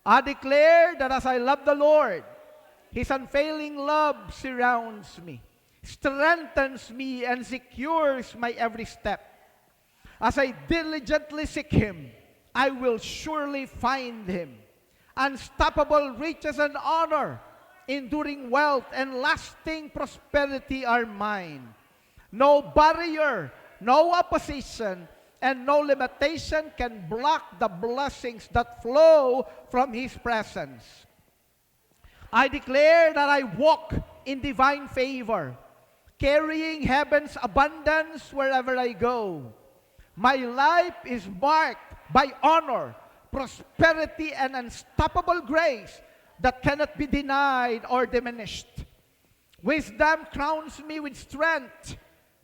I declare that as I love the Lord, His unfailing love surrounds me, strengthens me, and secures my every step. As I diligently seek Him, I will surely find Him. Unstoppable riches and honor, enduring wealth, and lasting prosperity are mine. No barrier, no opposition, and no limitation can block the blessings that flow from His presence. I declare that I walk in divine favor, carrying heaven's abundance wherever I go. My life is marked by honor, prosperity, and unstoppable grace that cannot be denied or diminished. Wisdom crowns me with strength.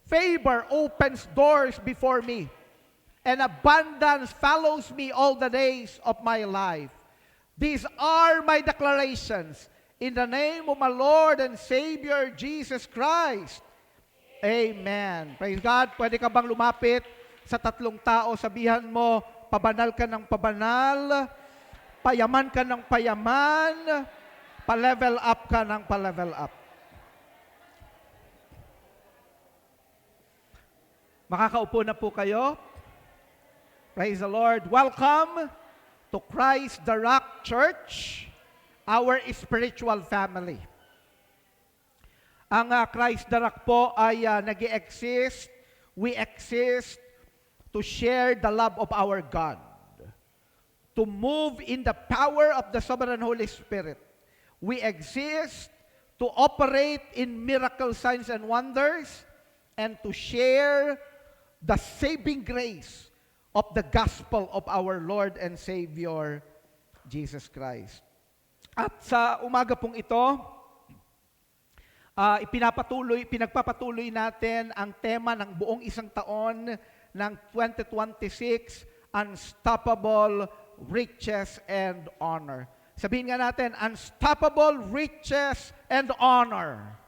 Favor opens doors before me, and abundance follows me all the days of my life. These are my declarations in the name of my Lord and Savior, Jesus Christ. Amen. Praise God. Pwede ka bang lumapit sa tatlong tao, sabihan mo, pabanal ka ng pabanal, payaman ka ng payaman, pa-level up ka ng pa-level up. Makakaupo na po kayo. Praise the Lord. Welcome to Christ the Rock Church, our spiritual family. Ang Christ the Rock po ay nag-i-exist. We exist to share the love of our God, to move in the power of the sovereign Holy Spirit. We exist to operate in miracle signs and wonders and to share the saving grace of the gospel of our Lord and Savior, Jesus Christ. At sa umaga pong ito, pinagpapatuloy natin ang tema ng buong isang taon ng 2026, Unstoppable Riches and Honor. Sabihin nga natin, Unstoppable Riches and Honor.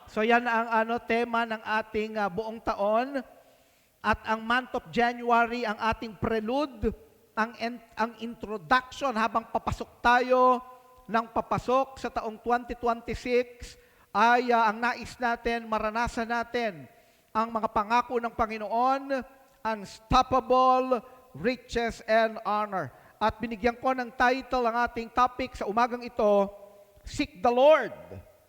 So yan ang tema ng ating buong taon. At ang month of January, ang ating prelude, ang introduction habang papasok tayo ng papasok sa taong 2026 ay ang nais natin, maranasan natin ang mga pangako ng Panginoon, Unstoppable Riches and Honor. At binigyan ko ng title ang ating topic sa umagang ito, Seek the Lord,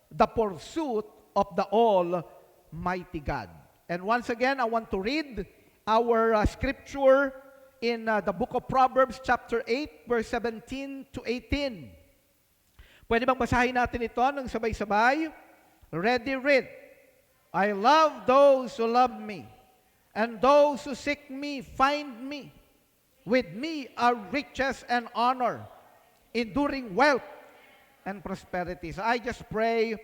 the Pursuit of the Almighty God. And once again, I want to read our scripture in the book of Proverbs chapter 8, verse 17 to 18. Pwede bang basahin natin ito ng sabay-sabay? Ready, read. I love those who love me, and those who seek me find me. With me are riches and honor, enduring wealth and prosperity. So I just pray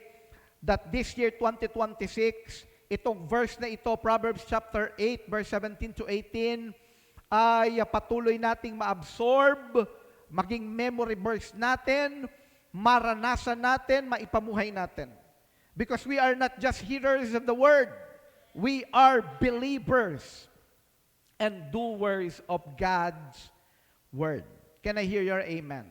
that this year 2026, itong verse na ito, Proverbs chapter 8, verse 17 to 18, ay patuloy nating ma-absorb, maging memory verse natin, maranasan natin, maipamuhay natin. Because we are not just hearers of the word, we are believers and doers of God's word. Can I hear your amen?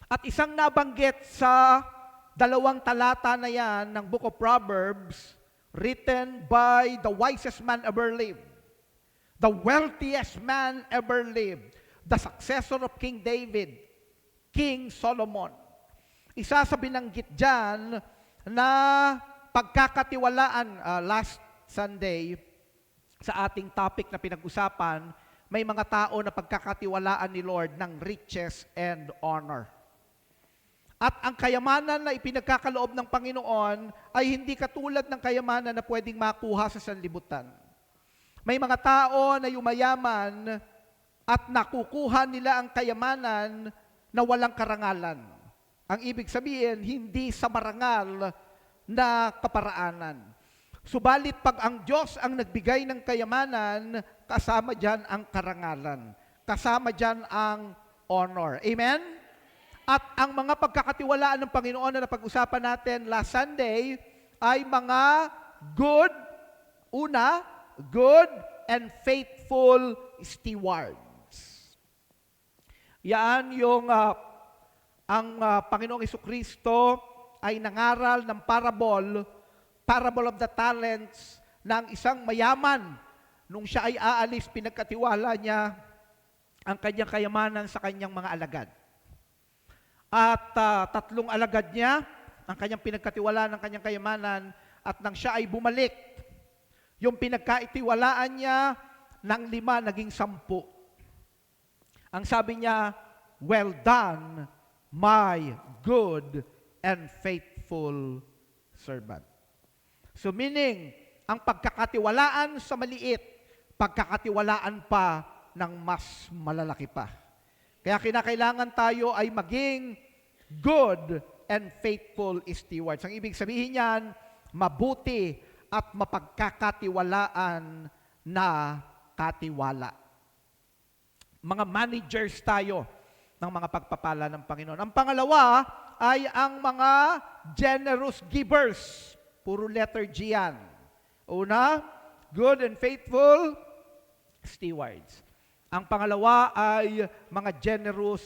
At isang nabanggit sa dalawang talata na yan ng Book of Proverbs, written by the wisest man ever lived, the wealthiest man ever lived, the successor of King David, King Solomon. Isa sa binanggit dyan na pagkakatiwalaan last Sunday sa ating topic na pinag-usapan, may mga tao na pagkakatiwalaan ni Lord ng riches and honor. At ang kayamanan na ipinagkakaloob ng Panginoon ay hindi katulad ng kayamanan na pwedeng makuha sa sanlibutan. May mga tao na yumayaman at nakukuha nila ang kayamanan na walang karangalan. Ang ibig sabihin, hindi sa marangal na kaparaanan. Subalit pag ang Diyos ang nagbigay ng kayamanan, kasama dyan ang karangalan. Kasama dyan ang honor. Amen? At ang mga pagkakatiwalaan ng Panginoon na napag-usapan natin last Sunday ay mga good and faithful stewards. Yan yung Panginoong Jesucristo ay nangaral ng parable of the talents ng isang mayaman. Nung siya ay aalis, pinagkatiwala niya ang kanyang kayamanan sa kanyang mga alagad. At 3 alagad niya, ang kanyang pinagkatiwalaan ng kanyang kayamanan, at nang siya ay bumalik, yung pinagkaitiwalaan niya ng 5 naging 10. Ang sabi niya, "Well done, my good and faithful servant." So meaning, ang pagkakatiwalaan sa maliit, pagkakatiwalaan pa ng mas malalaki pa. Kaya kinakailangan tayo ay maging good and faithful stewards. Ang ibig sabihin niyan, mabuti at mapagkakatiwalaan na katiwala. Mga managers tayo ng mga pagpapala ng Panginoon. Ang pangalawa ay ang mga generous givers. Puro letter G yan. Una, good and faithful stewards. Ang pangalawa ay mga generous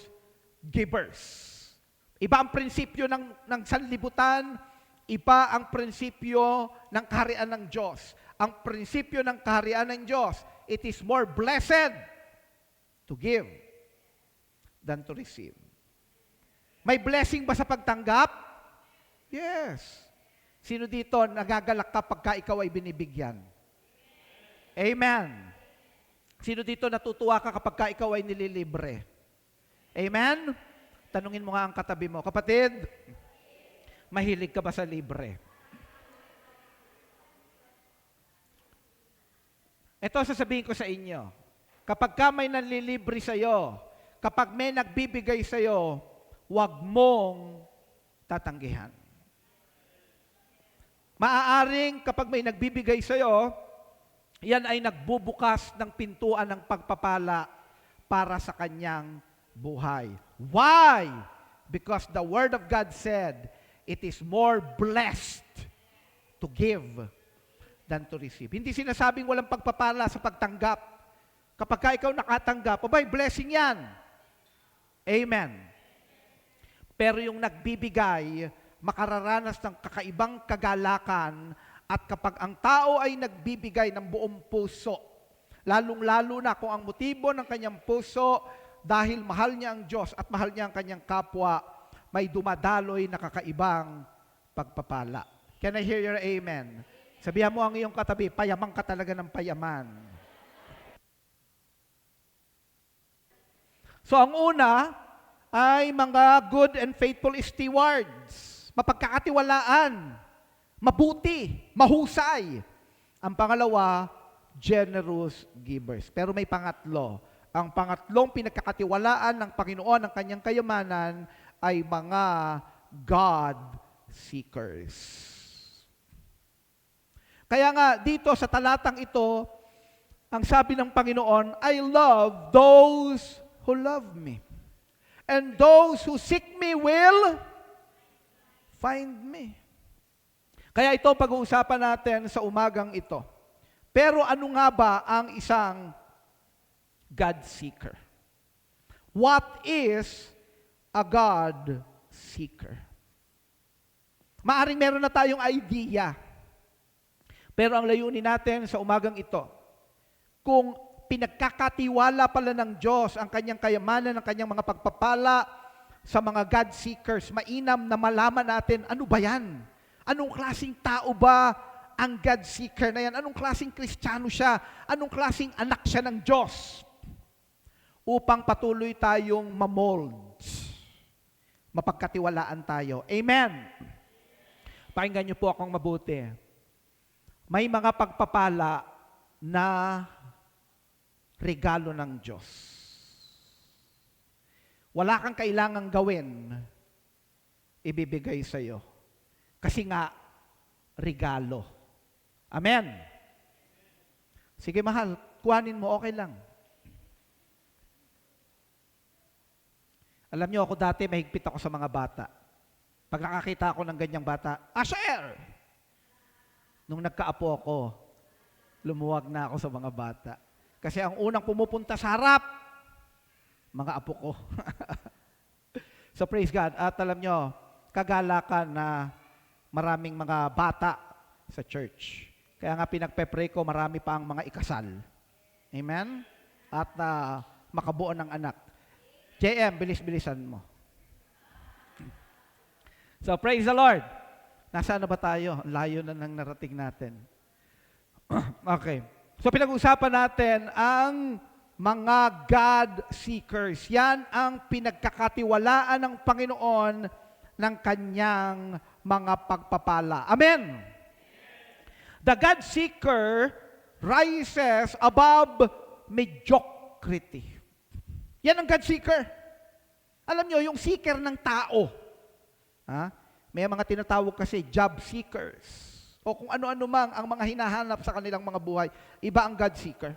givers. Iba ang prinsipyo ng sanlibutan, iba ang prinsipyo ng kaharian ng Diyos. Ang prinsipyo ng kaharian ng Diyos, it is more blessed to give than to receive. May blessing ba sa pagtanggap? Yes. Sino dito nagagalak kapag ka ikaw ay binibigyan? Amen. Sino dito natutuwa ka kapag ka ikaw ay nililibre? Amen? Tanungin mo nga ang katabi mo, kapatid, mahilig ka ba sa libre? Ito sasabihin ko sa inyo. Kapag ka may nanlilibre sa'yo, kapag may nagbibigay sa'yo, huwag mong tatanggihan. Maaaring kapag may nagbibigay sa'yo, yan ay nagbubukas ng pintuan ng pagpapala para sa kanyang buhay. Why? Because the Word of God said, it is more blessed to give than to receive. Hindi sinasabing walang pagpapala sa pagtanggap. Kapag ka ikaw nakatanggap, abay, blessing yan. Amen. Pero yung nagbibigay, makararanas ng kakaibang kagalakan, at kapag ang tao ay nagbibigay ng buong puso, lalong-lalo na kung ang motibo ng kanyang puso, dahil mahal niya ang Diyos at mahal niya ang kanyang kapwa, may dumadaloy na kakaibang pagpapala. Can I hear your amen? Sabihan mo ang iyong katabi, payaman ka talaga ng payaman. So ang una ay mga good and faithful stewards. Mapagkakatiwalaan, mabuti, mahusay. Ang pangalawa, generous givers. Pero may pangatlo. Ang pangatlong pinagkakatiwalaan ng Panginoon ng kanyang kayamanan ay mga God seekers. Kaya nga dito sa talatang ito, ang sabi ng Panginoon, I love those who love me. And those who seek me will find me. Kaya ito pag-uusapan natin sa umagang ito. Pero ano nga ba ang isang God seeker? What is a God seeker? Maaring meron na tayong idea. Pero ang layunin natin sa umagang ito, kung pinagkakatiwala pala ng Diyos ang kanyang kayamanan, ang kanyang mga pagpapala sa mga God seekers, mainam na malaman natin, ano ba yan? Anong klaseng tao ba ang God seeker na yan? Anong klaseng Kristiyano siya? Anong klaseng anak siya ng Diyos? Upang patuloy tayong mamold. Mapagkatiwalaan tayo. Amen. Pakinggan niyo po akong mabuti. May mga pagpapala na regalo ng Diyos. Wala kang kailangang gawin, ibibigay sa iyo. Kasi nga, regalo. Amen. Sige mahal, kuhanin mo, okay lang. Alam niyo, ako dati, mahigpit ako sa mga bata. Pag nakakita ako ng ganyang bata, Asher! Nung nagkaapo ako, lumuwag na ako sa mga bata. Kasi ang unang pumupunta sa harap, mga apo ko. So praise God. At alam nyo, kagalakan na maraming mga bata sa church. Kaya nga pinagpe-pray ko, marami pa ang mga ikasal. Amen? At makabuo ng anak. JM, bilis-bilisan mo. So praise the Lord. Nasaan na ba tayo? Layo na nang narating natin. Okay. So pinag-usapan natin ang mga God seekers. Yan ang pinagkakatiwalaan ng Panginoon ng kanyang mga pagpapala. Amen. The God seeker rises above mediocrity. Yan ang God seeker. Alam nyo, yung seeker ng tao. May mga tinatawag kasi job seekers. O kung ano-ano mang ang mga hinahanap sa kanilang mga buhay. Iba ang God seeker.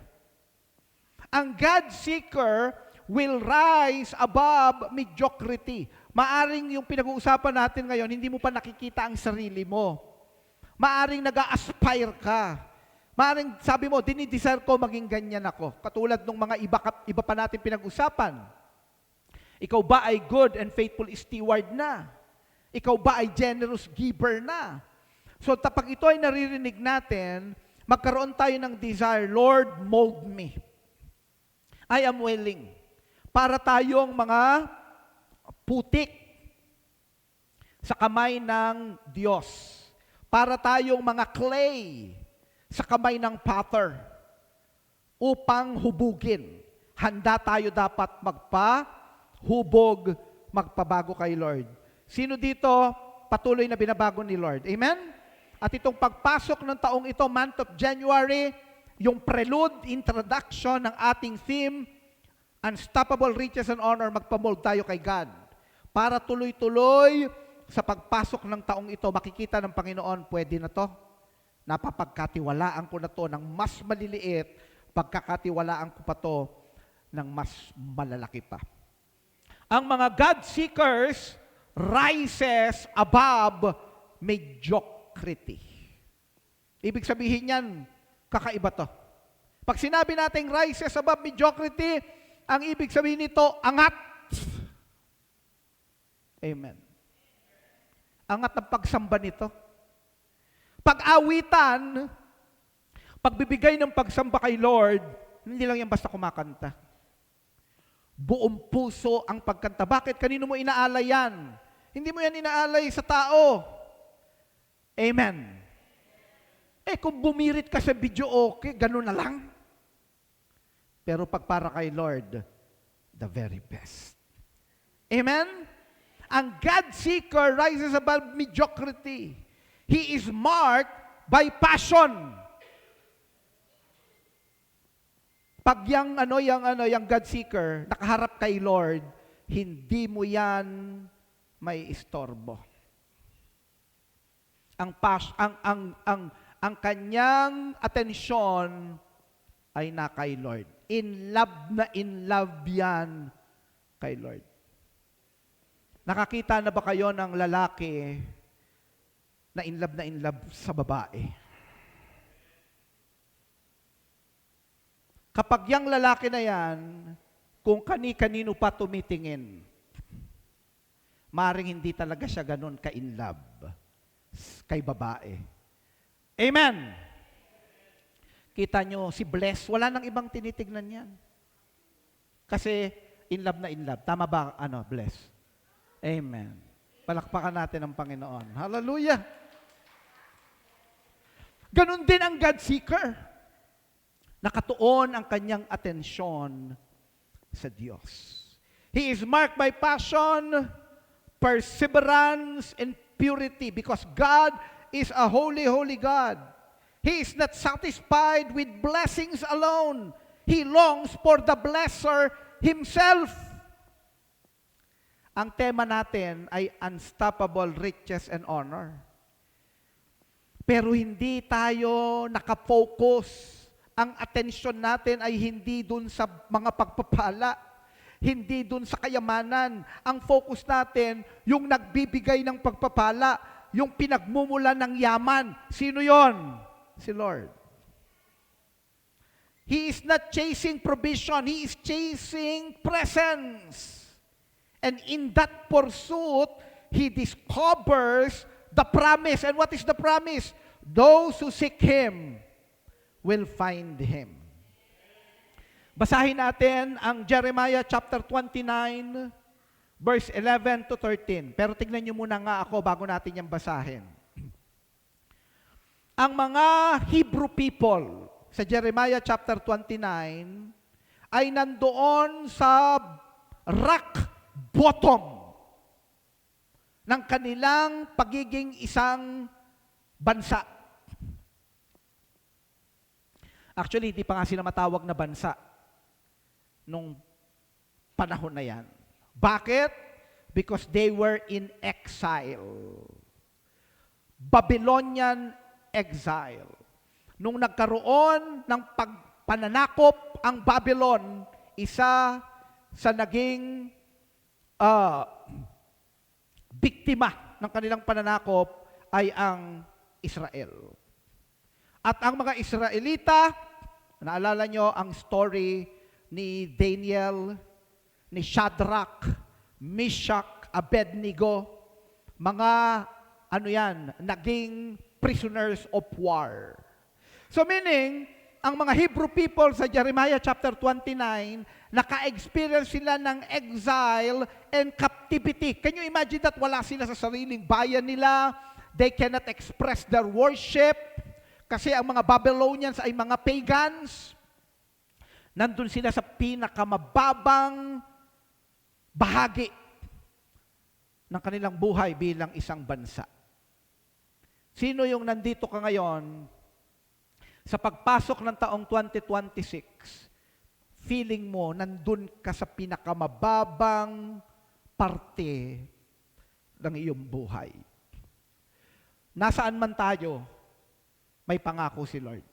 Ang God seeker will rise above mediocrity. Maaring yung pinag-uusapan natin ngayon, hindi mo pa nakikita ang sarili mo. Maaring nag-a-aspire ka. Maaring sabi mo, dinidesire ko maging ganyan ako. Katulad ng mga iba pa natin pinag-usapan. Ikaw ba ay good and faithful steward na? Ikaw ba ay generous giver na? So kapag ito ay naririnig natin, magkaroon tayo ng desire, Lord, mold me. I am willing. Para tayong mga putik sa kamay ng Diyos. Para tayong mga clay sa kamay ng potter upang hubugin. Handa tayo dapat magpahubog, magpabago kay Lord. Sino dito patuloy na binabago ni Lord? Amen? At itong pagpasok ng taong ito, month of January, yung prelude, introduction ng ating theme, Unstoppable Riches and Honor, magpamold tayo kay God. Para tuloy-tuloy sa pagpasok ng taong ito, makikita ng Panginoon, pwede na to. Napapagkatiwalaan ko na to ng mas maliliit, pagkakatiwalaan ko pa to ng mas malalaki pa. Ang mga God seekers rises above mediocrity. Ibig sabihin yan, kakaiba to. Pag sinabi natin rises above mediocrity, ang ibig sabihin nito, angat. Amen. Angat ng pagsamba nito. Pag-awitan, pagbibigay ng pagsamba kay Lord, hindi lang yan basta kumakanta. Buong puso ang pagkanta. Bakit? Kanino mo inaalay yan? Hindi mo yan inaalay sa tao. Amen. Kung bumirit ka sa video, okay, ganun na lang. Pero pag para kay Lord, the very best. Amen? Ang God seeker rises above mediocrity. He is marked by passion. Pag yung God seeker nakaharap kay Lord, hindi mo yan may istorbo. Ang kanyang atensyon ay na kay Lord. In love yan kay Lord. Nakakita na ba kayo ng lalaki na in love sa babae? Kapag yung lalaki na yan, kung kani-kanino pa tumitingin, maring hindi talaga siya ganun ka-in love kay babae. Amen! Kita nyo, si Bless, wala nang ibang tinitignan yan. Kasi in love. Tama ba, Bless? Amen. Palakpakan natin ang Panginoon. Hallelujah! Ganon din ang God seeker. Nakatuon ang kanyang atensyon sa Diyos. He is marked by passion, perseverance, and purity because God is a holy, holy God. He is not satisfied with blessings alone. He longs for the blesser Himself. Ang tema natin ay unstoppable riches and honor. Pero hindi tayo nakafocus. Ang atensyon natin ay hindi dun sa mga pagpapala, hindi dun sa kayamanan. Ang focus natin, yung nagbibigay ng pagpapala, yung pinagmumula ng yaman. Sino yon? Si Lord. He is not chasing provision. He is chasing presence. And in that pursuit, he discovers the promise. And what is the promise? Those who seek Him will find Him. Basahin natin ang Jeremiah chapter 29, verse 11 to 13. Pero tignan nyo muna nga ako bago natin yung basahin. Ang mga Hebrew people sa Jeremiah chapter 29 ay nandoon sa rock bottom ng kanilang pagiging isang bansa. Actually, hindi pa nga sila matawag na bansa nung panahon na yan. Bakit? Because they were in exile. Babylonian exile. Nung nagkaroon ng pagpananakop ang Babylon, isa sa naging biktima ng kanilang pananakop ay ang Israel. At ang mga Israelita, naalala nyo ang story ni Daniel, ni Shadrach, Meshach, Abednego, mga naging prisoners of war. So meaning, ang mga Hebrew people sa Jeremiah chapter 29, naka-experience sila ng exile and captivity. Can you imagine that wala sila sa sariling bayan nila? They cannot express their worship kasi ang mga Babylonians ay mga pagans. Nandun sila sa pinakamababang bahagi ng kanilang buhay bilang isang bansa. Sino yung nandito ka ngayon sa pagpasok ng taong 2026, feeling mo nandun ka sa pinakamababang parte ng iyong buhay? Nasaan man tayo, may pangako si Lord.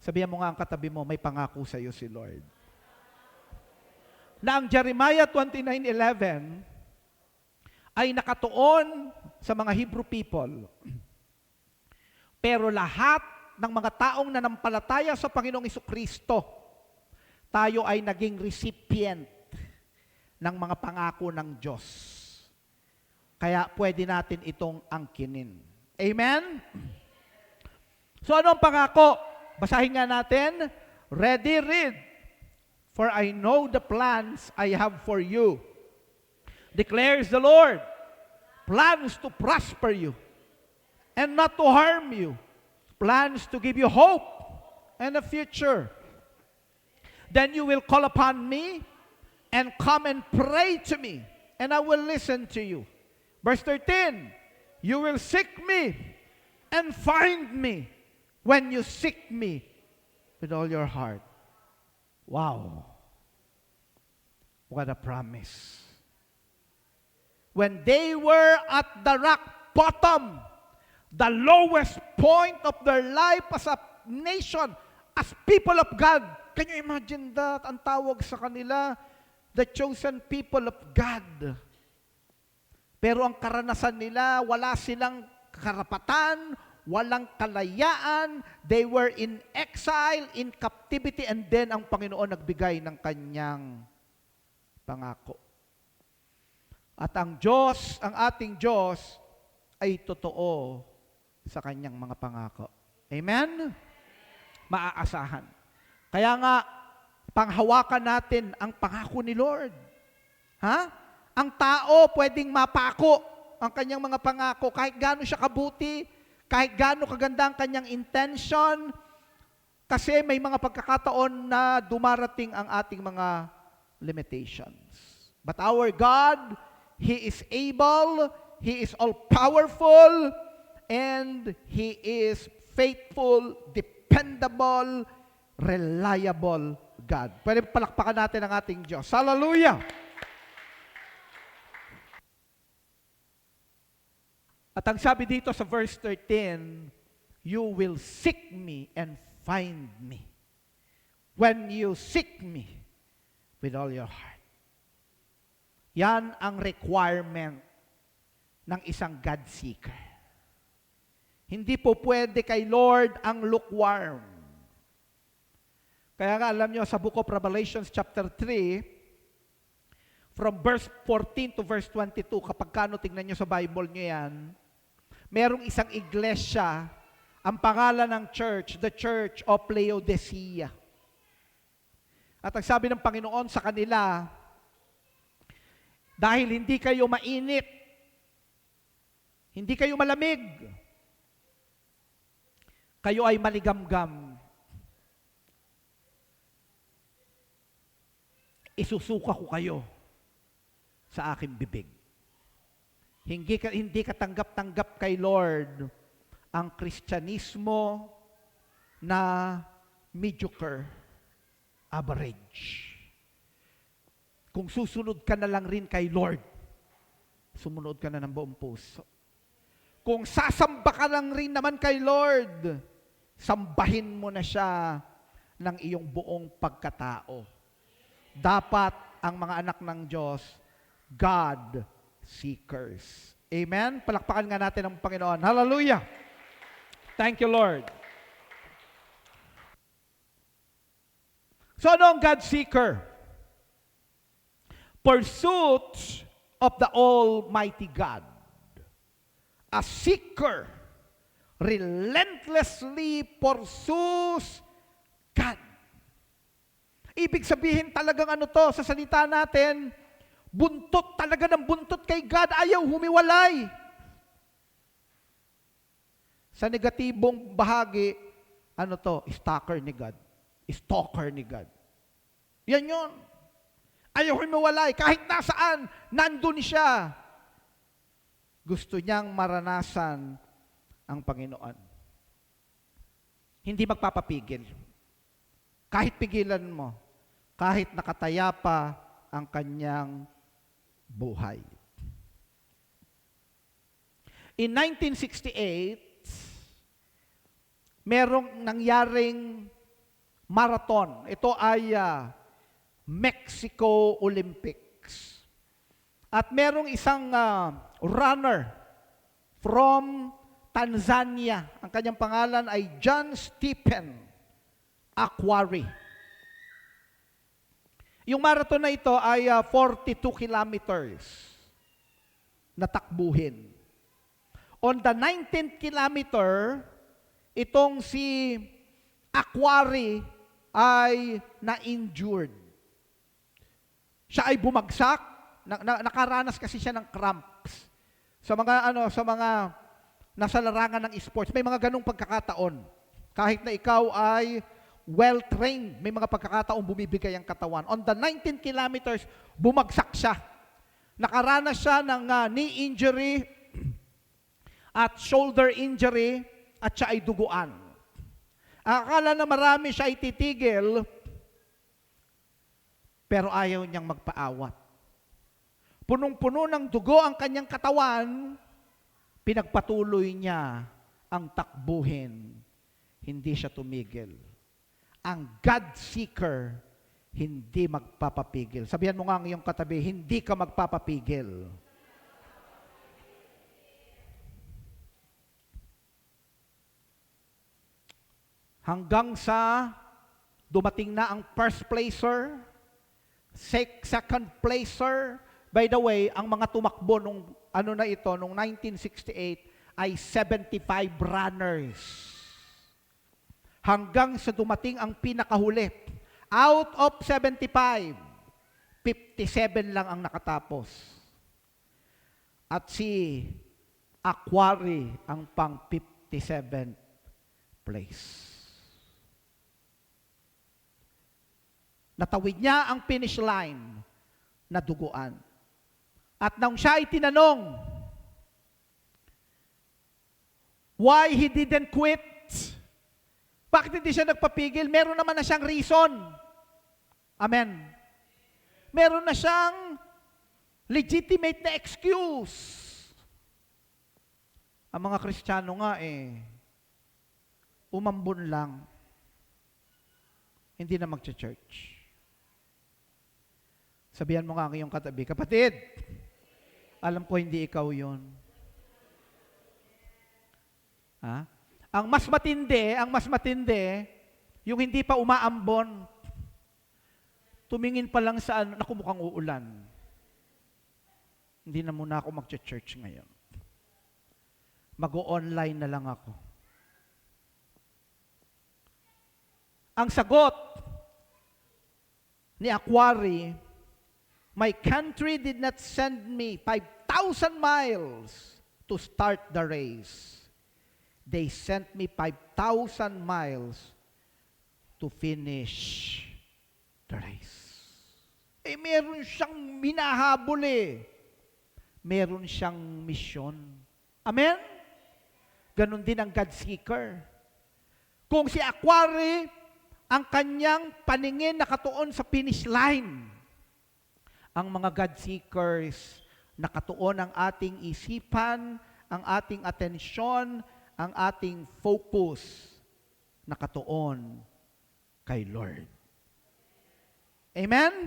Sabihan mo nga ang katabi mo, may pangako sa iyo si Lord. Na ang Jeremiah 29:11 ay nakatuon sa mga Hebrew people. Pero lahat ng mga taong nanampalataya sa Panginoong Jesucristo, tayo ay naging recipient ng mga pangako ng Diyos. Kaya pwede natin itong angkinin. Amen? So ano ang pangako? Basahin nga natin. Ready, read. For I know the plans I have for you, declares the Lord. Plans to prosper you and not to harm you. Plans to give you hope and a future. Then you will call upon me and come and pray to me, and I will listen to you. Verse 13, you will seek me and find me when you seek me with all your heart. Wow. What a promise. When they were at the rock bottom, the lowest point of their life as a nation, as people of God. Can you imagine that? Ang tawag sa kanila, the chosen people of God. Pero ang karanasan nila, wala silang karapatan, walang kalayaan, they were in exile, in captivity, and then ang Panginoon nagbigay ng kanyang pangako. At ang Diyos, ang ating Diyos, ay totoo sa kanyang mga pangako. Amen? Maaasahan. Kaya nga, panghawakan natin ang pangako ni Lord. Ha? Ang tao pwedeng mapako ang kanyang mga pangako kahit gaano siya kabuti, kahit gaano kaganda ang kanyang intention, kasi may mga pagkakataon na dumarating ang ating mga limitations. But our God, He is able, He is all-powerful, and He is faithful, dependable, reliable God. Pwede palakpakan natin ang ating Diyos. Hallelujah! At ang sabi dito sa verse 13, you will seek me and find me when you seek me with all your heart. Yan ang requirement ng isang God seeker. Hindi po pwede kay Lord ang lukewarm. Kaya nga alam nyo, sa Book of Revelations chapter 3, from verse 14 to verse 22, kapag kano tingnan nyo sa Bible nyo yan, merong isang iglesia, ang pangalan ng church, the Church of Laodicea. At ang sabi ng Panginoon sa kanila, dahil hindi kayo mainit, hindi kayo malamig, kayo ay maligamgam, isusuka ko kayo sa aking bibig. Hindi katanggap-tanggap kay Lord ang Kristyanismo na mediocre, average. Kung susunod ka na lang rin kay Lord, sumunod ka na ng buong puso. Kung sasamba ka lang rin naman kay Lord, sambahin mo na siya ng iyong buong pagkatao. Dapat ang mga anak ng Diyos, God seekers. Amen? Palakpakan nga natin ang Panginoon. Hallelujah! Thank you, Lord. So ano ang God seeker? Pursuit of the Almighty God. A seeker relentlessly pursues God. Ibig sabihin talagang ano to, sa salita natin, buntot talaga ng buntot kay God, ayaw humiwalay. Sa negatibong bahagi, ano to, stalker ni God. Stalker ni God. Yan yun. Ayaw humiwalay. Kahit nasaan, nandun siya. Gusto niyang maranasan ang Panginoon. Hindi magpapapigil. Kahit pigilan mo, kahit nakataya pa ang kanyang buhay. In 1968, merong nangyaring marathon. Ito ay Mexico Olympics. At merong isang runner from Tanzania. Ang kanyang pangalan ay John Stephen Akhwari. Yung marathon na ito ay 42 kilometers na takbuhin. On the 19th kilometer, itong si Akhwari ay na-injured. Siya ay bumagsak, nakaranas kasi siya ng cramps. Sa mga nasa larangan ng sports, may mga ganung pagkakataon. Kahit na ikaw ay well-trained, may mga pagkakataon bumibigay ang katawan. On the 19 kilometers, bumagsak siya. Nakaranas siya ng knee injury at shoulder injury at siya ay duguan. Akala na marami siya ay titigil, pero ayaw niyang magpaawat. Punong-puno ng dugo ang kanyang katawan, pinagpatuloy niya ang takbuhin. Hindi siya tumigil. Ang God seeker, hindi magpapapigil. Sabihan mo nga ang iyong katabi, hindi ka magpapapigil. Hanggang sa dumating na ang first placer, second placer. By the way, ang mga tumakbo nung nung 1968 ay 75 runners. Hanggang sa dumating ang pinakahuli. Out of 75, 57 lang ang nakatapos. At si Akhwari ang pang 57th place. Natawid niya ang finish line na duguan. At nang siya ay tinanong, why he didn't quit? Bakit hindi siya nagpapigil? Meron naman na siyang reason. Amen. Meron na siyang legitimate na excuse. Ang mga Kristiyano nga umambon lang. Hindi na magcha-church. Sabihan mo nga ang iyong katabi, kapatid, alam ko hindi ikaw yun. Ha? Ang mas matindi, Yung hindi pa umaambon, tumingin pa lang sa ano, naku mukhang uulan. Hindi na muna ako mag-church ngayon. Mag-o-online na lang ako. Ang sagot ni Aquari, my country did not send me 5,000 miles to start the race. They sent me 5,000 miles to finish the race. Meron siyang minahabol Meron siyang misyon. Amen? Ganon din ang God seeker. Kung si Aquari, ang kanyang paningin nakatuon sa finish line, ang mga God seekers, nakatuon ang ating isipan, ang ating atensyon, ang ating focus, nakatuon kay Lord. Amen?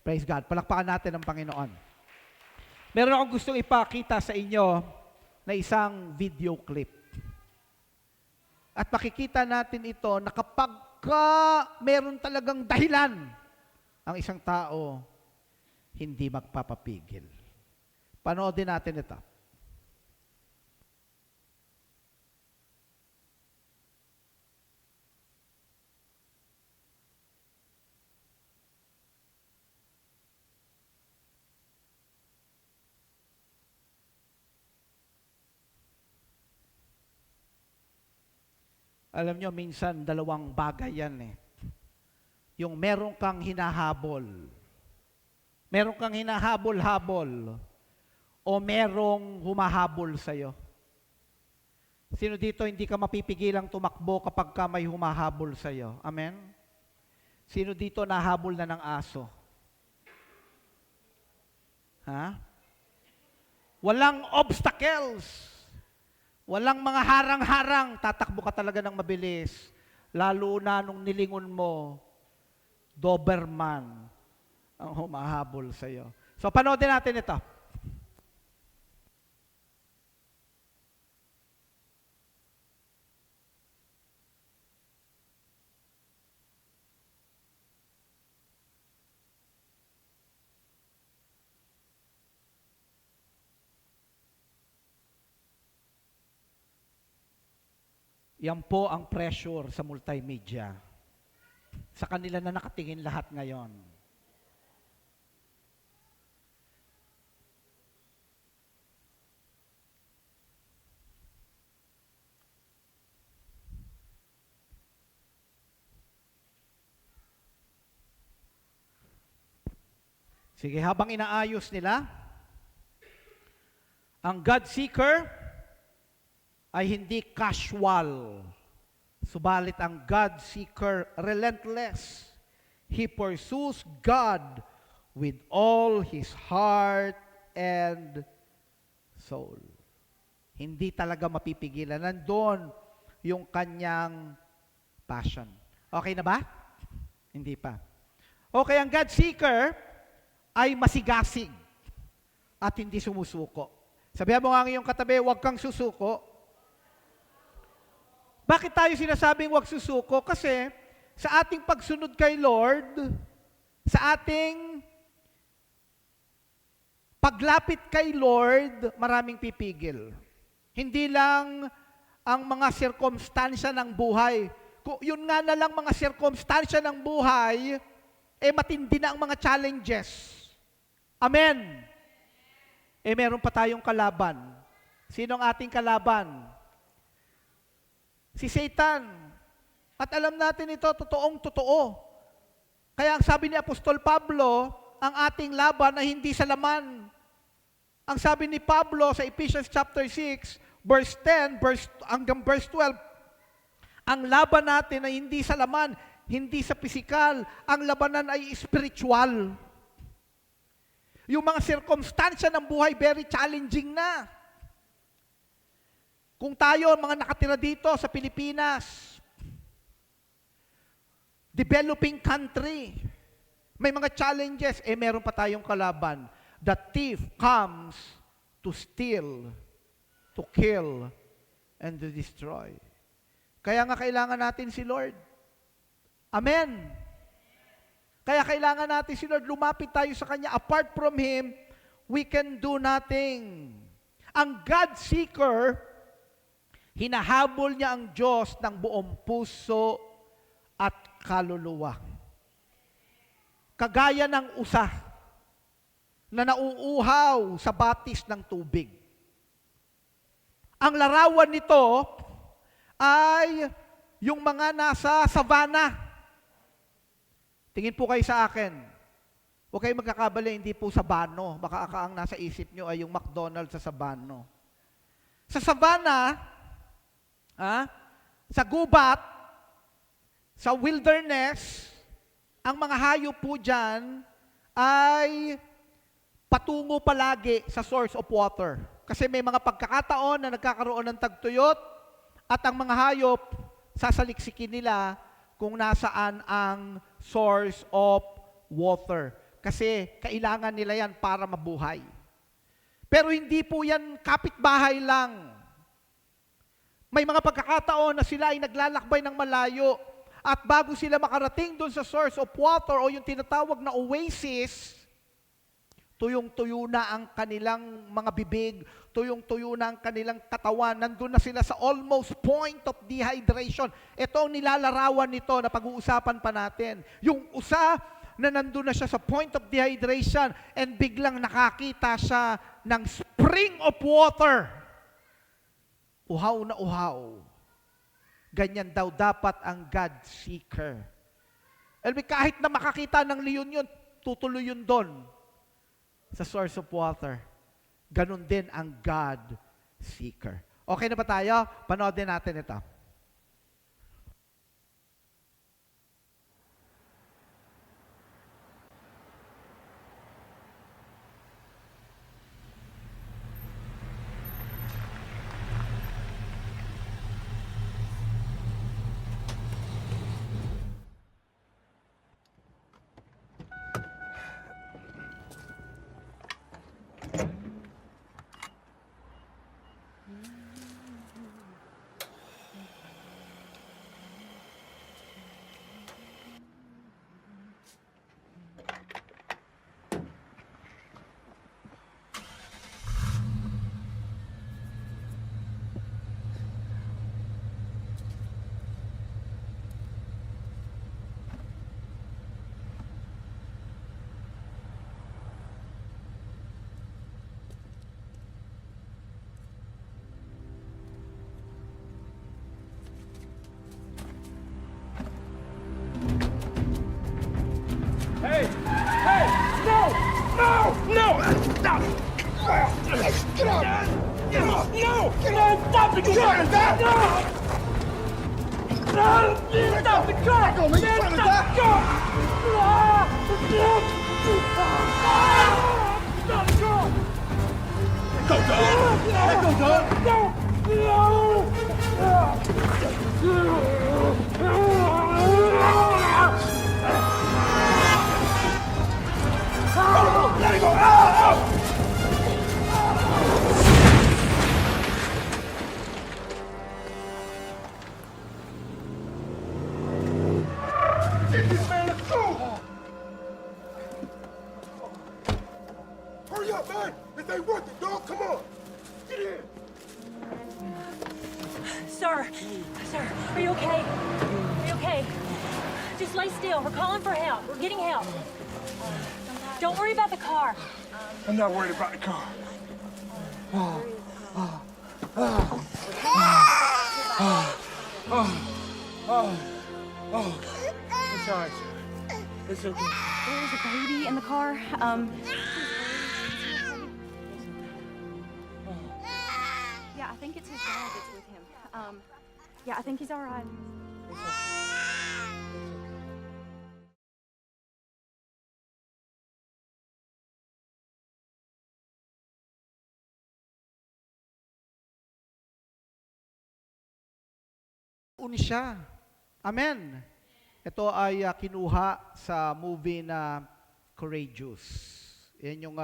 Praise God. Palakpakan natin ang Panginoon. Meron akong gustong ipakita sa inyo na isang video clip. At makikita natin ito na kapag meron talagang dahilan, ang isang tao hindi magpapapigil. Panoodin natin ito. Alam nyo, minsan dalawang bagay yan Yung meron kang hinahabol. Meron kang hinahabol-habol. O merong humahabol sa'yo. Sino dito hindi ka mapipigilang tumakbo kapag ka may humahabol sa'yo? Amen? Sino dito nahabol na ng aso? Ha? Walang obstacles. Walang mga harang-harang, tatakbo ka talaga ng mabilis. Lalo na nung nilingon mo, Doberman ang humahabol sa iyo. So, panoodin natin ito. Yan po ang pressure sa multimedia. Sa kanila na nakatingin lahat ngayon. Sige, habang inaayos nila, ang God seeker ay hindi casual. Subalit ang God seeker, relentless. He pursues God with all his heart and soul. Hindi talaga mapipigilan. Nandun yung kanyang passion. Okay na ba? Hindi pa. Okay, ang God seeker ay masigasig at hindi sumusuko. Sabihan mo nga ang iyong katabi, huwag kang susuko. Bakit tayo sinasabing huwag susuko? Kasi sa ating pagsunod kay Lord, sa ating paglapit kay Lord, maraming pipigil. Hindi lang ang mga sirkumstansya ng buhay. Yun nga na lang mga sirkumstansya ng buhay, matindi na ang mga challenges. Amen. Meron pa tayong kalaban. Sino ang ating kalaban? Si Satan. At alam natin ito, totoong-totoo. Kaya ang sabi ni Apostol Pablo, ang ating laban ay hindi sa laman. Ang sabi ni Pablo sa Ephesians chapter 6, verse 10, hanggang verse 12, ang laban natin ay hindi sa laman, hindi sa pisikal. Ang labanan ay spiritual. Yung mga sirkumstansya ng buhay, very challenging na. Kung tayo, mga nakatira dito sa Pilipinas, developing country, may mga challenges, meron pa tayong kalaban. The thief comes to steal, to kill, and to destroy. Kaya nga kailangan natin si Lord. Amen. Kaya kailangan natin si Lord, lumapit tayo sa Kanya. Apart from Him, we can do nothing. Ang God seeker, hinahabol niya ang Diyos ng buong puso at kaluluwa. Kagaya ng usa na nauuhaw sa batis ng tubig. Ang larawan nito ay yung mga nasa savannah. Tingin po kayo sa akin. Huwag kayong magkakabali, hindi po Sabano. Baka ang nasa isip nyo ay yung McDonald's sa Sabano. Sa savannah, sa gubat, sa wilderness, ang mga hayop po dyan ay patungo palagi sa source of water. Kasi may mga pagkakataon na nagkakaroon ng tagtuyot at ang mga hayop, sasaliksikin nila kung nasaan ang source of water. Kasi kailangan nila yan para mabuhay. Pero hindi po yan kapitbahay lang. May mga pagkakataon na sila ay naglalakbay ng malayo at bago sila makarating doon sa source of water o yung tinatawag na oasis, tuyong-tuyo na ang kanilang mga bibig, tuyong-tuyo na ang kanilang katawan, nandun na sila sa almost point of dehydration. Ito ang nilalarawan nito na pag-uusapan pa natin. Yung usa na nandun na siya sa point of dehydration and biglang nakakita siya ng spring of water. Uhaw na uhaw. Ganyan daw dapat ang God seeker. Kahit na makakita ng leon yun, tutuloy yun doon sa source of water. Ganon din ang God seeker. Okay na ba tayo? Panoodin natin ito. Hey! Hey! No! No! No! Stop! Get out! No! No! Stop the car! No! No! Stop the car! Stop the car! Stop the car! Go, dog! Let go, dog! No! Let it go! Get this man, let's go! Hurry up, man! This ain't worth it, dog! Come on! Get in! Sir, are you okay? Are you okay? Just lay still. We're calling for help. We're getting help. Don't worry about the car. I'm not worried about the car. I'm sorry. It's okay. There's a baby in the car. Yeah, I think it's his dad that's with him. Yeah, I think he's all right. Siya. Amen. Ito ay kinuha sa movie na Courageous. Yan yung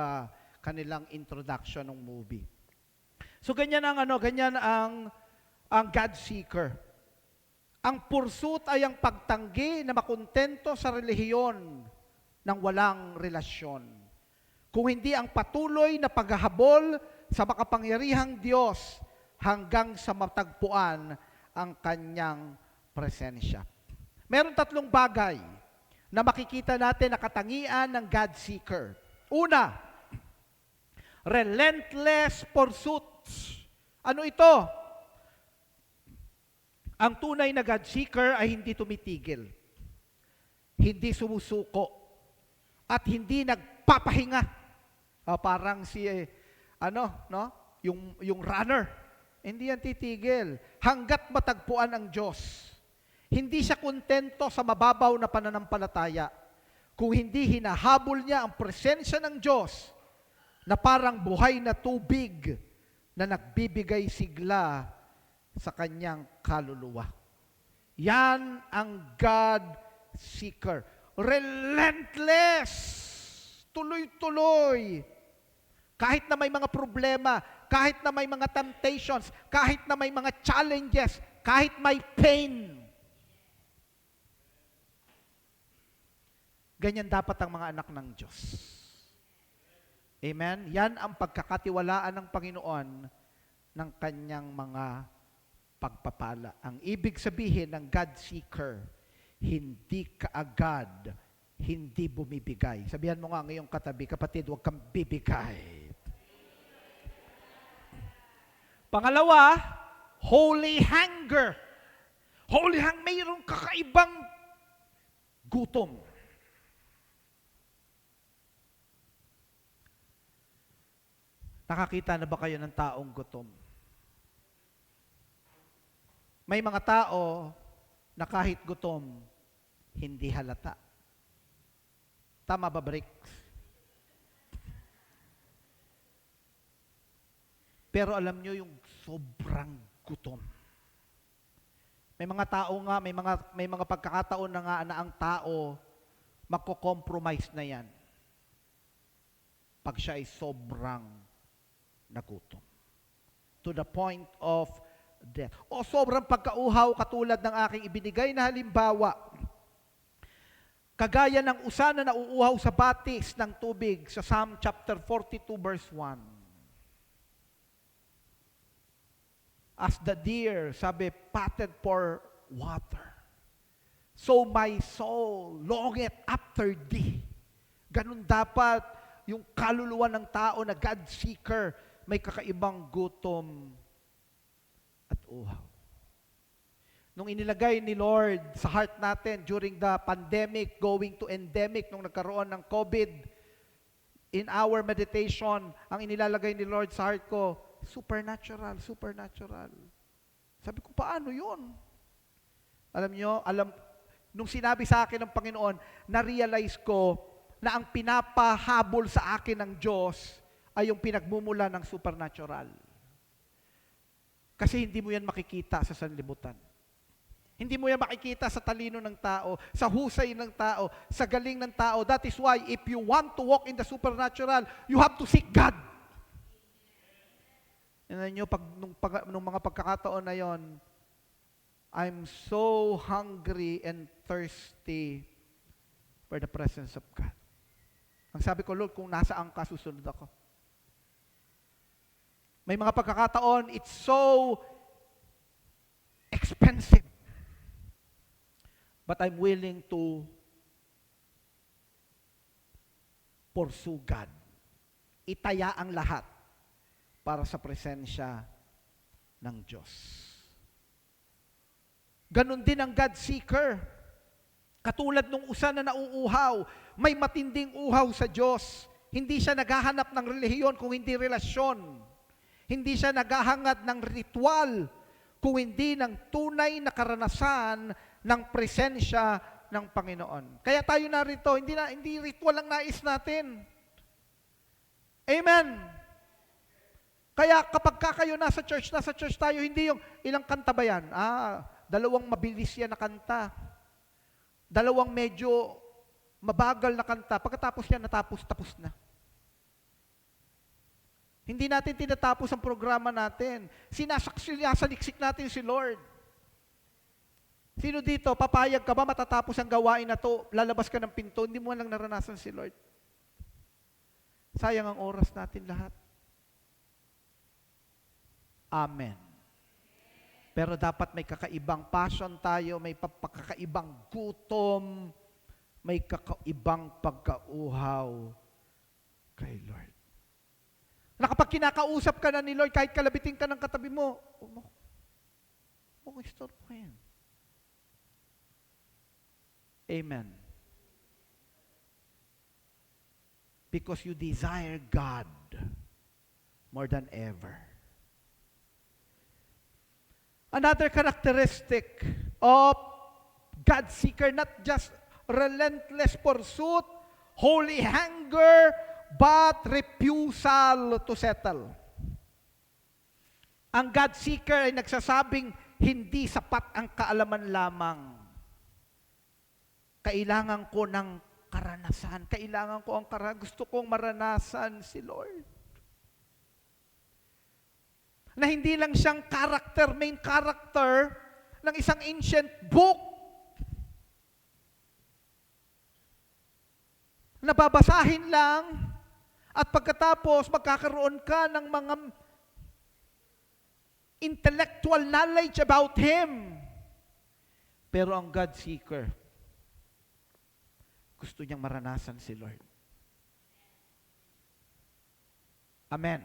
kanilang introduction ng movie. So ganyan ang God seeker. Ang pursuit ay ang pagtanggi na makontento sa relihiyon ng walang relasyon. Kung hindi ang patuloy na paghahabol sa makapangyarihang Diyos hanggang sa matagpuan ang kanyang presensya. Meron tatlong bagay na makikita natin na katangian ng God seeker. Una, relentless pursuits. Ano ito? Ang tunay na God seeker ay hindi tumitigil, hindi sumusuko, at hindi nagpapahinga. Parang si, yung runner. Hindi yan titigil hanggat matagpuan ang Diyos. Hindi siya kontento sa mababaw na pananampalataya. Kung hindi hinahabol niya ang presensya ng Diyos na parang buhay na tubig na nagbibigay sigla sa kanyang kaluluwa. Yan ang God seeker. Relentless. Tuloy-tuloy. Kahit na may mga problema, kahit na may mga temptations, kahit na may mga challenges, kahit may pain. Ganyan dapat ang mga anak ng Diyos. Amen? Yan ang pagkakatiwalaan ng Panginoon ng kanyang mga pagpapala. Ang ibig sabihin ng God seeker, hindi kaagad, hindi bumibigay. Sabihan mo nga ngayong katabi, kapatid, huwag kang bibigay. Pangalawa, holy hunger. Holy hunger, mayroong kakaibang gutom. Nakakita na ba kayo ng taong gutom? May mga tao na kahit gutom, hindi halata. Tama ba, Bricks? Pero alam nyo yung sobrang gutom. May mga tao nga, may mga pagkakataon na nga na ang tao magko-compromise na yan pag siya ay sobrang nagutom. To the point of death. O sobrang pagkauhaw katulad ng aking ibinigay na halimbawa. Kagaya ng usa na nauuhaw sa batis ng tubig sa Psalm chapter 42 verse 1. As the deer, sabi, panted for water. So my soul longeth after thee. Ganun dapat yung kaluluwa ng tao na God seeker, may kakaibang gutom at uhaw. Nung inilagay ni Lord sa heart natin during the pandemic, going to endemic, nung nagkaroon ng COVID, in our meditation, ang inilalagay ni Lord sa heart ko, supernatural, supernatural. Sabi ko, paano yun? Alam nyo, nung sinabi sa akin ng Panginoon, na-realize ko na ang pinapahabol sa akin ng Diyos ay yung pinagmumula ng supernatural. Kasi hindi mo yan makikita sa sanlibutan. Hindi mo yan makikita sa talino ng tao, sa husay ng tao, sa galing ng tao. That is why, if you want to walk in the supernatural, you have to seek God. Yan nyo, nung mga pagkakataon na yon, I'm so hungry and thirsty for the presence of God. Ang sabi ko, Lord, kung nasaan ka, susunod ako. May mga pagkakataon, it's so expensive. But I'm willing to pursue God. Itaya ang lahat para sa presensya ng Diyos. Ganon din ang God seeker. Katulad nung usa na nauuhaw, may matinding uhaw sa Diyos. Hindi siya naghahanap ng relihiyon kung hindi relasyon. Hindi siya naghahangad ng ritual kung hindi ng tunay na karanasan ng presensya ng Panginoon. Kaya tayo narito, hindi ritual ang nais natin. Amen. Kaya kapag kayo nasa church tayo, hindi yung ilang kanta ba yan? 2 mabilis yan na kanta. 2 medyo mabagal na kanta. Pagkatapos yan, tapos na. Hindi natin tinatapos ang programa natin. Sinasaliksik natin si Lord. Sino dito, papayag ka ba matatapos ang gawain na to, lalabas ka ng pinto, hindi mo lang naranasan si Lord? Sayang ang oras natin lahat. Amen. Pero dapat may kakaibang passion tayo, may kakaibang gutom, may kakaibang pagkauhaw kay Lord. Na kapag kinakausap ka na ni Lord, kahit kalabitin ka ng katabi mo, huwag mo istorbohin. Amen. Because you desire God more than ever. Another characteristic of God seeker, not just relentless pursuit, holy hunger, but refusal to settle. Ang God seeker ay nagsasabing, hindi sapat ang kaalaman lamang. Kailangan ko ng karanasan. Kailangan ko ang karanasan. Gusto kong maranasan si Lord. Na hindi lang siyang main character ng isang ancient book. Nababasahin lang at pagkatapos magkakaroon ka ng mga intellectual knowledge about Him. Pero ang God seeker, gusto niyang maranasan si Lord. Amen.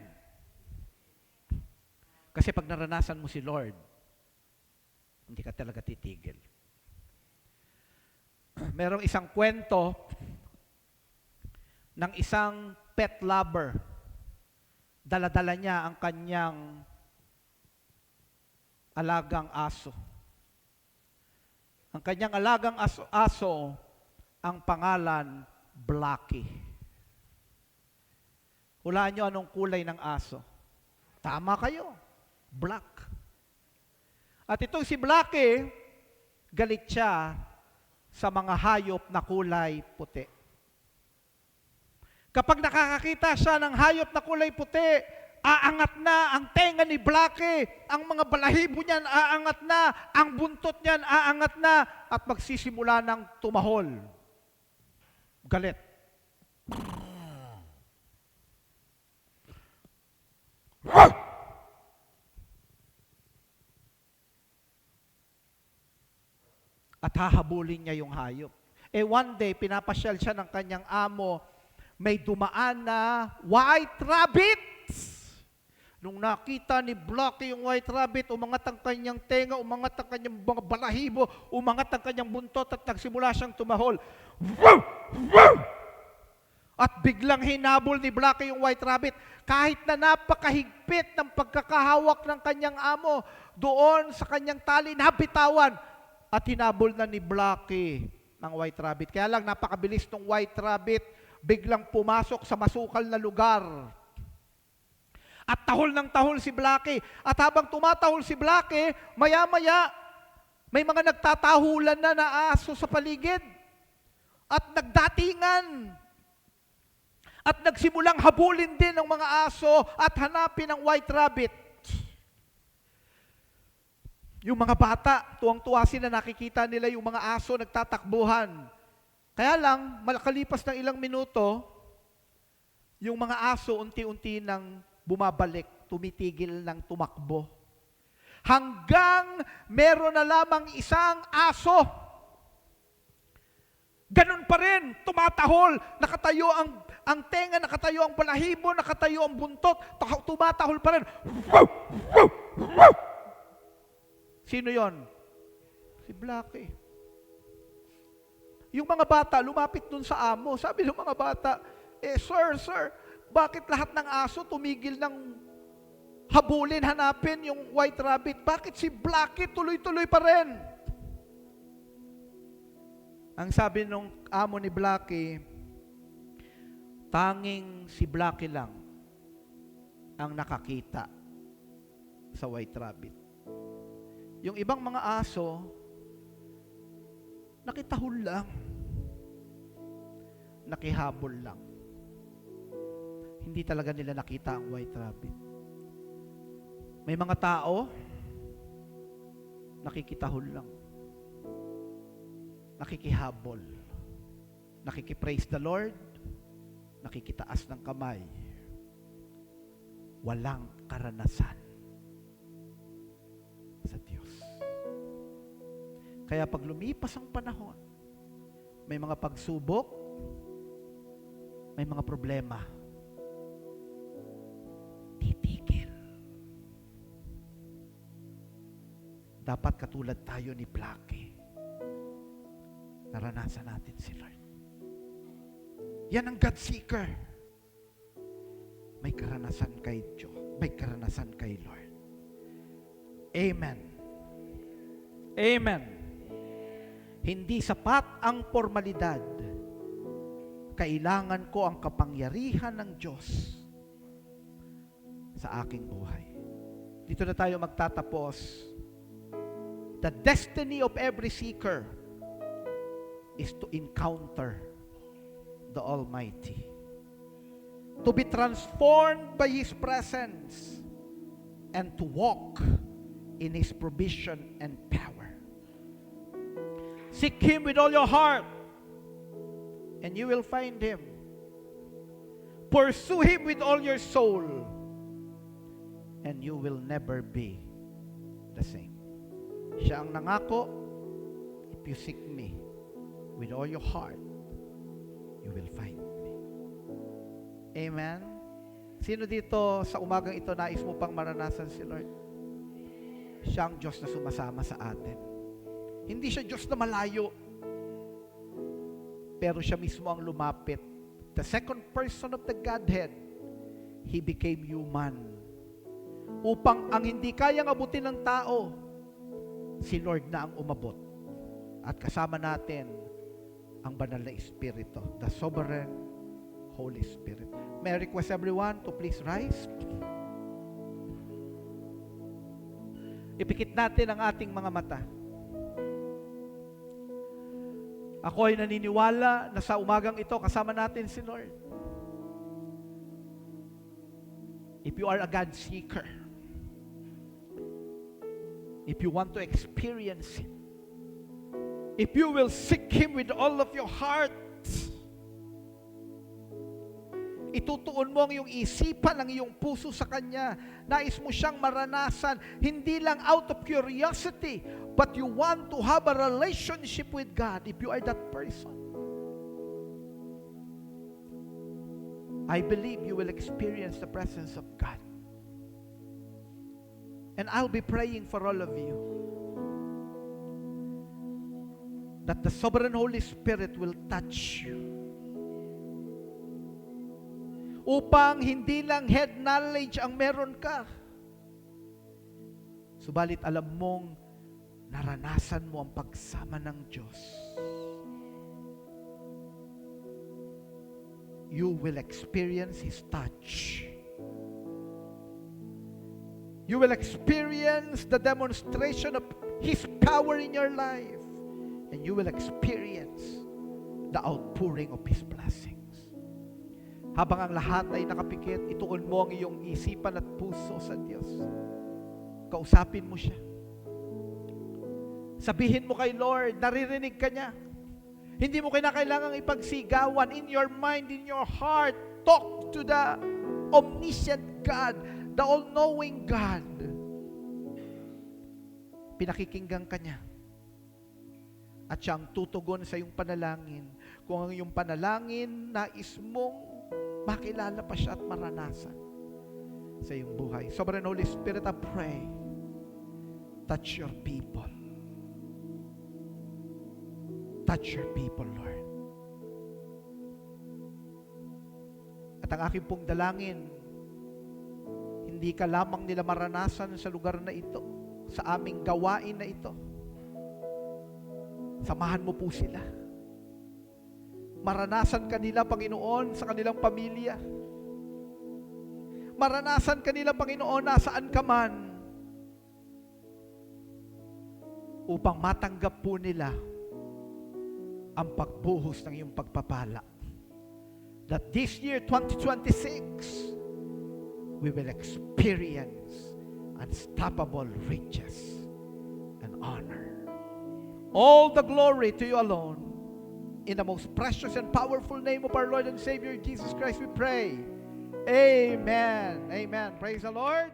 Kasi pag naranasan mo si Lord, hindi ka talaga titigil. Merong isang kwento ng isang pet lover. Dala-dala niya ang kanyang alagang aso. Ang kanyang alagang aso ang pangalan, Blackie. Hulaan nyo anong kulay ng aso. Tama kayo, black. At itong si Blackie, galit siya sa mga hayop na kulay puti. Kapag nakakakita siya ng hayop na kulay puti, aangat na ang tenga ni Blackie, ang mga balahibo niyan aangat na, ang buntot niyan aangat na, at magsisimula ng tumahol. Galit. At hahabulin niya yung hayop. One day, pinapasyal siya ng kanyang amo, may dumaan na white rabbits. Nung nakita ni Blackie yung white rabbit, umangat ang kanyang tenga, umangat ang kanyang mga balahibo, umangat ang kanyang buntot at nagsimula siyang tumahol. At biglang hinabol ni Blackie yung white rabbit. Kahit na napakahigpit ng pagkakahawak ng kanyang amo, doon sa kanyang tali, nabitawan. At hinabol na ni Blackie ng white rabbit. Kaya lang napakabilis ng white rabbit, biglang pumasok sa masukal na lugar. At tahol ng tahol si Blackie. At habang tumatahol si Blackie, maya-maya, may mga nagtatahulan na aso sa paligid. At nagdatingan. At nagsimulang habulin din ng mga aso at hanapin ang white rabbit. Yung mga bata, tuwang-tuwa sila, nakikita nila yung mga aso nagtatakbuhan. Kaya lang, makalipas ng ilang minuto, yung mga aso unti-unti nang bumabalik, tumitigil ng tumakbo. Hanggang meron na lamang isang aso. Ganun pa rin, tumatahol, nakatayo ang tenga, nakatayo ang balahibo, nakatayo ang buntot, tumatahol pa rin. Sino yon? Si Blackie. Yung mga bata, lumapit dun sa amo. Sabi ng mga bata, sir, bakit lahat ng aso tumigil ng habulin, hanapin yung white rabbit? Bakit si Blackie tuloy-tuloy pa rin? Ang sabi nung amo ni Blackie, tanging si Blackie lang ang nakakita sa white rabbit. Yung ibang mga aso, nakitahol lang. Nakihabol lang. Hindi talaga nila nakita ang white rabbit. May mga tao, nakikitahol lang. nakikihabol, nakikipraise the Lord, nakikitaas ng kamay, walang karanasan sa Diyos. Kaya pag lumipas ang panahon, may mga pagsubok, may mga problema, titigil. Dapat katulad tayo ni Blackie. Naranasan natin si Lord. Yan ang God seeker. May karanasan kay Diyos. May karanasan kay Lord. Amen. Amen. Hindi sapat ang formalidad. Kailangan ko ang kapangyarihan ng Diyos sa aking buhay. Dito na tayo magtatapos. The destiny of every seeker is to encounter the Almighty. To be transformed by His presence and to walk in His provision and power. Seek Him with all your heart and you will find Him. Pursue Him with all your soul and you will never be the same. Siya ang nangako, if you seek me with all your heart, you will find me. Amen? Sino dito sa umagang ito nais mo pang maranasan si Lord? Siya ang Diyos na sumasama sa atin. Hindi siya Diyos na malayo, pero siya mismo ang lumapit. The second person of the Godhead, He became human. Upang ang hindi kayang abutin ng tao, si Lord na ang umabot. At kasama natin ang banal na Espiritu, the sovereign Holy Spirit. May I request everyone to please rise. Ipikit natin ang ating mga mata. Ako ay naniniwala na sa umagang ito, kasama natin si Lord. If you are a God seeker, if you want to experience Him, if you will seek Him with all of your heart, itutuon mo ang iyong isipan, ang iyong puso sa Kanya. Nais mo siyang maranasan, hindi lang out of curiosity, but you want to have a relationship with God. If you are that person, I believe you will experience the presence of God. And I'll be praying for all of you that the sovereign Holy Spirit will touch you upang hindi lang head knowledge ang meron ka, subalit alam mong naranasan mo ang pagsama ng Diyos. You will experience His touch. You will experience the demonstration of His power in your life. And you will experience the outpouring of His blessings. Habang ang lahat ay nakapikit, ituon mo ang iyong isipan at puso sa Diyos. Kausapin mo siya. Sabihin mo kay Lord, naririnig ka niya. Hindi mo kailangang ipagsigawan. In your mind, in your heart, talk to the omniscient God, the all-knowing God. Pinakikinggan ka niya. At siya ang tutugon sa iyong panalangin. Kung ang iyong panalangin, nais mong makilala pa siya at maranasan sa iyong buhay. Sovereign Holy Spirit, I pray, touch your people. Touch your people, Lord. At ang aking pong dalangin, hindi ka lamang nila maranasan sa lugar na ito, sa aming gawain na ito. Samahan mo po sila. Maranasan kanila, Panginoon, sa kanilang pamilya. Maranasan kanila, Panginoon, nasaan ka man, upang matanggap po nila ang pagbuhos ng iyong pagpapala. That this year, 2026, we will experience unstoppable riches and honor. All the glory to you alone. In the most precious and powerful name of our Lord and Savior Jesus Christ, we pray. Amen. Amen. Praise the Lord.